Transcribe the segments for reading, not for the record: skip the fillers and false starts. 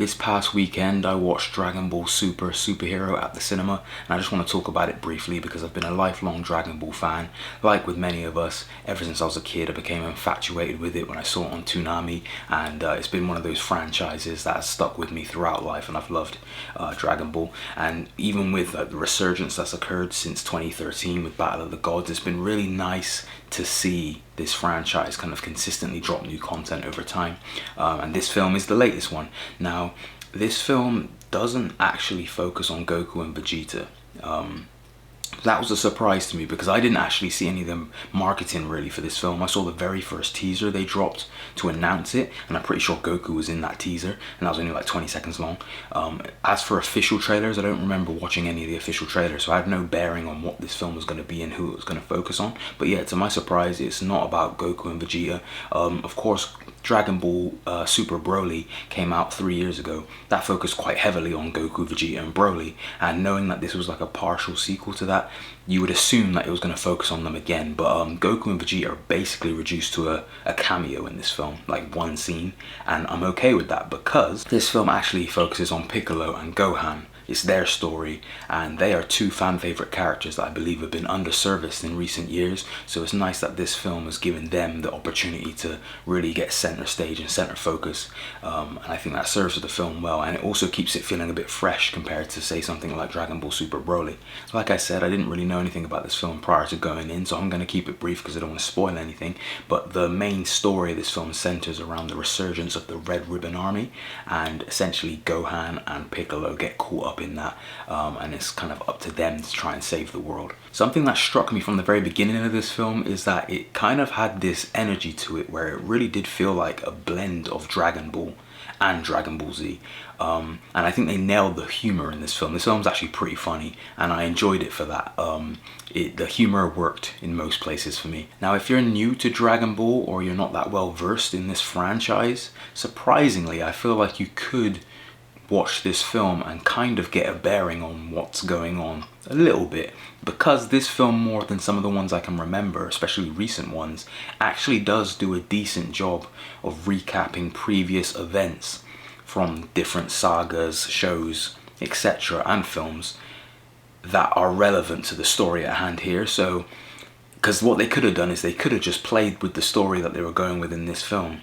This past weekend I watched Dragon Ball Super Superhero at the cinema, and I just want to talk about it briefly because I've been a lifelong Dragon Ball fan. Like with many of us, ever since I was a kid I became infatuated with it when I saw it on Toonami, and it's been one of those franchises that has stuck with me throughout life, and I've loved Dragon Ball. And even with the resurgence that's occurred since 2013 with Battle of the Gods, it's been really nice to see this franchise kind of consistently drop new content over time, and this film is the latest one. Now, this film doesn't actually focus on Goku and Vegeta. That was a surprise to me because I didn't actually see any of them marketing really for this film. I saw the very first teaser they dropped to announce it, and I'm pretty sure Goku was in that teaser, and that was only like 20 seconds long. As for official trailers, I don't remember watching any of the official trailers, so I had no bearing on what this film was going to be and who it was going to focus on. But yeah, to my surprise, it's not about Goku and Vegeta. Of course, Dragon Ball Super Broly came out 3 years ago. That focused quite heavily on Goku, Vegeta and Broly, and knowing that this was like a partial sequel to that, you would assume that it was going to focus on them again. But Goku and Vegeta are basically reduced to a cameo in this film, like one scene, and I'm okay with that because this film actually focuses on Piccolo and Gohan. It's their story, and they are two fan favorite characters that I believe have been underserviced in recent years, so it's nice that this film has given them the opportunity to really get center stage and center focus, and I think that serves the film well, and it also keeps it feeling a bit fresh compared to, say, something like Dragon Ball Super Broly. Like I said, I didn't really know anything about this film prior to going in, so I'm going to keep it brief because I don't want to spoil anything, but the main story of this film centers around the resurgence of the Red Ribbon Army, and essentially Gohan and Piccolo get caught up in that, and it's kind of up to them to try and save the world. Something that struck me from the very beginning of this film is that it kind of had this energy to it where it really did feel like a blend of Dragon Ball and Dragon Ball Z, and I think they nailed the humor in this film. This film's actually pretty funny, and I enjoyed it for that. The humor worked in most places for me. Now, if you're new to Dragon Ball or you're not that well versed in this franchise, surprisingly I feel like you could watch this film and kind of get a bearing on what's going on a little bit, because this film, more than some of the ones I can remember, especially recent ones, actually does do a decent job of recapping previous events from different sagas, shows, etc. and films that are relevant to the story at hand here. So, because what they could have done is they could have just played with the story that they were going with in this film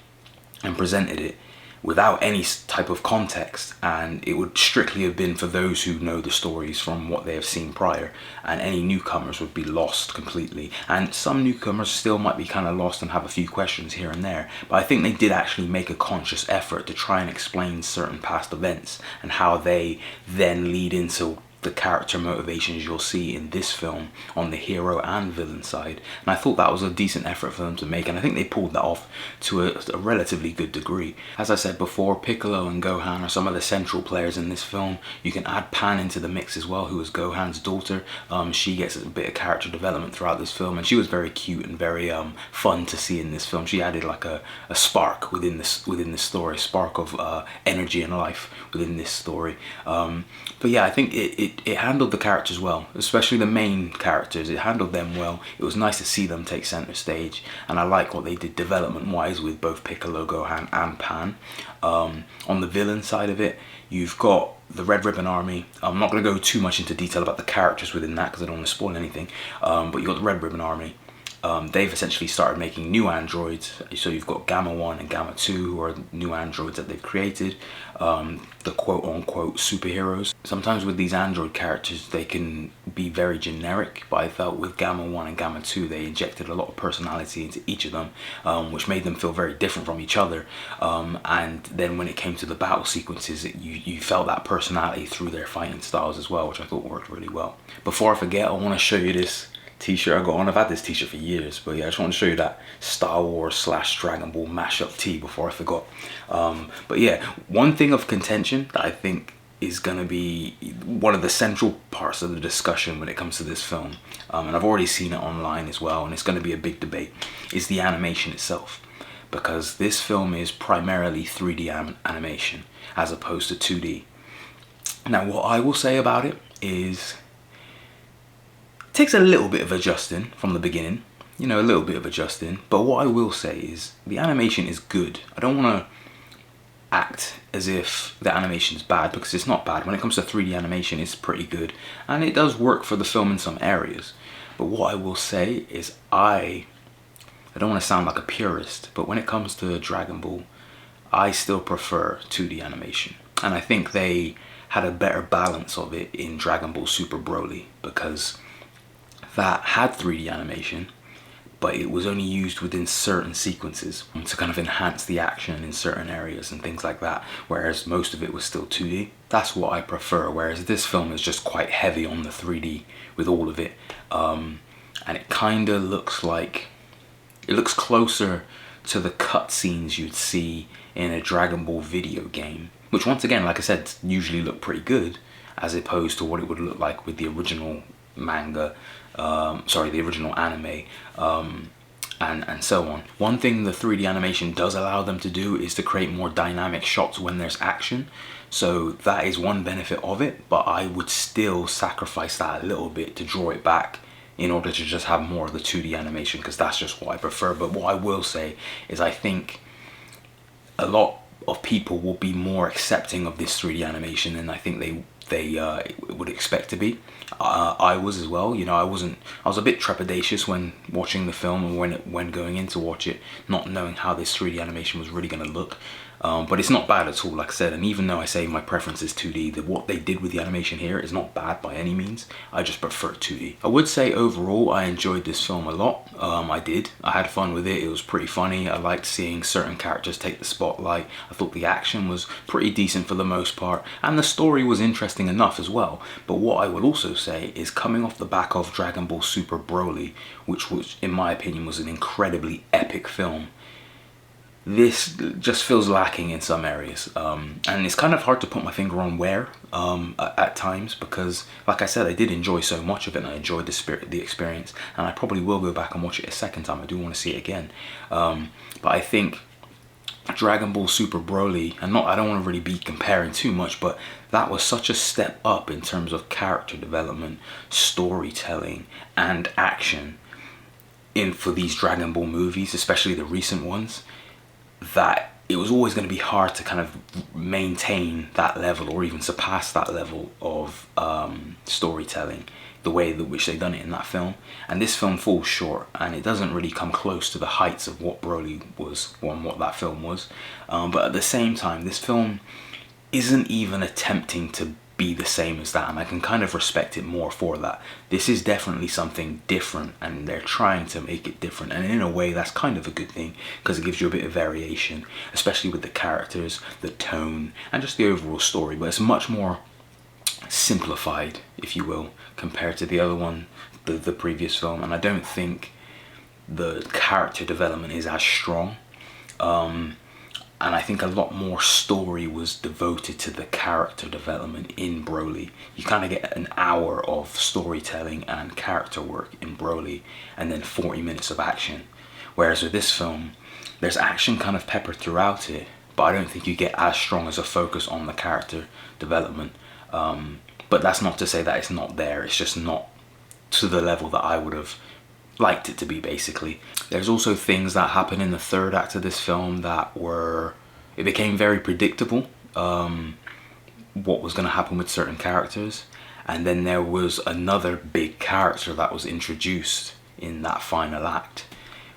and presented it without any type of context, and it would strictly have been for those who know the stories from what they have seen prior, and any newcomers would be lost completely. And some newcomers still might be kind of lost and have a few questions here and there, but I think they did actually make a conscious effort to try and explain certain past events and how they then lead into the character motivations you'll see in this film on the hero and villain side, and I thought that was a decent effort for them to make, and I think they pulled that off to a relatively good degree. As I said before, Piccolo and Gohan are some of the central players in this film. You can add Pan into the mix as well, who is Gohan's daughter. She gets a bit of character development throughout this film, and she was very cute and very fun to see in this film. She added like a spark within this story, a spark of energy and life within this story. But yeah, I think it handled the characters well, especially the main characters. It handled them well. It was nice to see them take center stage, and I like what they did development wise with both Piccolo, Gohan and Pan. On the villain side of it, you've got the Red Ribbon Army. I'm not going to go too much into detail about the characters within that because I don't want to spoil anything, but you've got the Red Ribbon Army. They've essentially started making new androids, so you've got Gamma 1 and Gamma 2, who are new androids that they've created, the quote-unquote superheroes. Sometimes with these android characters they can be very generic, but I felt with Gamma 1 and Gamma 2 they injected a lot of personality into each of them, which made them feel very different from each other, and then when it came to the battle sequences, you felt that personality through their fighting styles as well, which I thought worked really well. Before I forget, I want to show you this t-shirt I got on. I've had this t-shirt for years, but yeah, I just want to show you that Star Wars / Dragon Ball mashup tee before I forgot. But yeah, one thing of contention that I think is going to be one of the central parts of the discussion when it comes to this film, and I've already seen it online as well, and it's going to be a big debate, is the animation itself, because this film is primarily 3D animation as opposed to 2D. Now, what I will say about it is takes a little bit of adjusting from the beginning, a little bit of adjusting, but what I will say is the animation is good. I don't want to act as if the animation is bad, because it's not bad. When it comes to 3D animation, it's pretty good, and it does work for the film in some areas. But what I will say is I don't want to sound like a purist, but when it comes to Dragon Ball, I still prefer 2D animation. And I think they had a better balance of it in Dragon Ball Super Broly, because that had 3D animation, but it was only used within certain sequences to kind of enhance the action in certain areas and things like that, whereas most of it was still 2D. That's what I prefer, whereas this film is just quite heavy on the 3D with all of it. And it kind of looks like, it looks closer to the cutscenes you'd see in a Dragon Ball video game, which once again, like I said, usually look pretty good, as opposed to what it would look like with the original manga, the original anime, and so on. One thing the 3D animation does allow them to do is to create more dynamic shots when there's action. So that is one benefit of it, but I would still sacrifice that a little bit to draw it back in order to just have more of the 2D animation, because that's just what I prefer. But what I will say is I think a lot of people will be more accepting of this 3D animation than I think they would expect to be. I was as well. You know, I was a bit trepidatious when watching the film and when going in to watch it, not knowing how this 3D animation was really going to look. But it's not bad at all, like I said. And even though I say my preference is 2D, what they did with the animation here is not bad by any means. I just prefer 2D. I would say overall I enjoyed this film a lot. I did. I had fun with it. It was pretty funny. I liked seeing certain characters take the spotlight. I thought the action was pretty decent for the most part, and the story was interesting enough as well. But what I would also say is, coming off the back of Dragon Ball Super Broly, which in my opinion was an incredibly epic film, this just feels lacking in some areas, and it's kind of hard to put my finger on where at times, because like I said, I did enjoy so much of it, and I enjoyed the experience, and I probably will go back and watch it a second time. I do want to see it again, but I think Dragon Ball Super Broly, and I don't want to really be comparing too much, but that was such a step up in terms of character development, storytelling, and action for these Dragon Ball movies, especially the recent ones, that it was always going to be hard to kind of maintain that level or even surpass that level of storytelling the way which they've done it in that film. And this film falls short, and it doesn't really come close to the heights of what Broly was, or what that film was. But at the same time, this film isn't even attempting to be the same as that, and I can kind of respect it more for that. This is definitely something different, and they're trying to make it different, and in a way that's kind of a good thing, because it gives you a bit of variation, especially with the characters, the tone, and just the overall story. But it's much more simplified, if you will, compared to the other one, the previous film, and I don't think the character development is as strong. And I think a lot more story was devoted to the character development in Broly. You kind of get an hour of storytelling and character work in Broly, and then 40 minutes of action. Whereas with this film, there's action kind of peppered throughout it, but I don't think you get as strong as a focus on the character development. But that's not to say that it's not there. It's just not to the level that I would have liked it to be, basically. There's also things that happen in the third act of this film that it became very predictable, what was going to happen with certain characters. And then there was another big character that was introduced in that final act,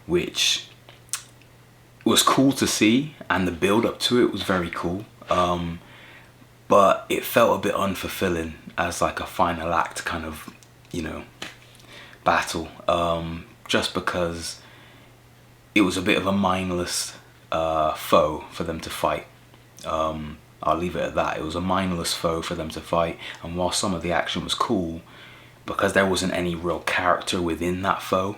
which was cool to see, and the build up to it was very cool, but it felt a bit unfulfilling as like a final act kind of, you know, battle, just because it was a bit of a mindless foe for them to fight. I'll leave it at that. It was a mindless foe for them to fight, and while some of the action was cool, because there wasn't any real character within that foe,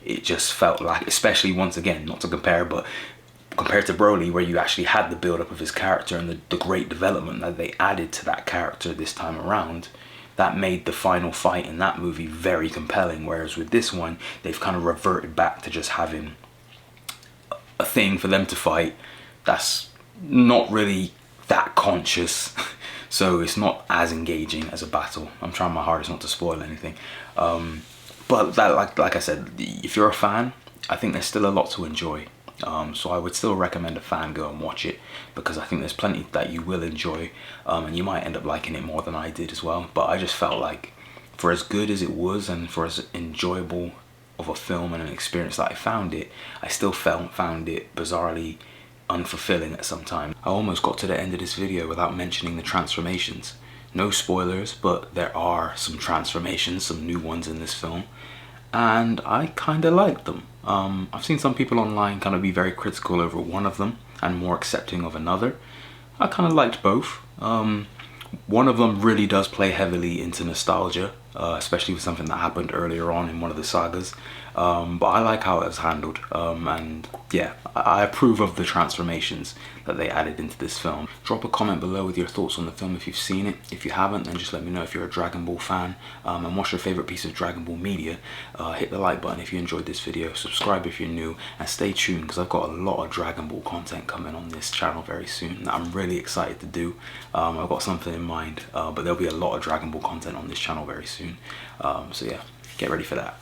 it just felt like, especially once again, not to compare, but compared to Broly, where you actually had the build up of his character and the great development that they added to that character this time around, that made the final fight in that movie very compelling. Whereas with this one, they've kind of reverted back to just having a thing for them to fight that's not really that conscious, so it's not as engaging as a battle. I'm trying my hardest not to spoil anything, but that, like I said, if you're a fan, I think there's still a lot to enjoy. So I would still recommend a fan go and watch it, because I think there's plenty that you will enjoy, and you might end up liking it more than I did as well. But I just felt like, for as good as it was and for as enjoyable of a film and an experience that I found it, I still found it bizarrely unfulfilling at some time. I almost got to the end of this video without mentioning the transformations. No spoilers, but there are some transformations, some new ones in this film, and I kind of liked them. I've seen some people online kind of be very critical over one of them and more accepting of another. I kind of liked both. One of them really does play heavily into nostalgia, especially with something that happened earlier on in one of the sagas. But I like how it was handled, and yeah, I approve of the transformations that they added into this film. Drop a comment below with your thoughts on the film if you've seen it. If you haven't, then just let me know if you're a Dragon Ball fan, and what's your favorite piece of Dragon Ball media. Hit the like button if you enjoyed this video, subscribe if you're new, and stay tuned because I've got a lot of Dragon Ball content coming on this channel very soon that I'm really excited to do. I've got something in mind, but there'll be a lot of Dragon Ball content on this channel very soon. So yeah, get ready for that.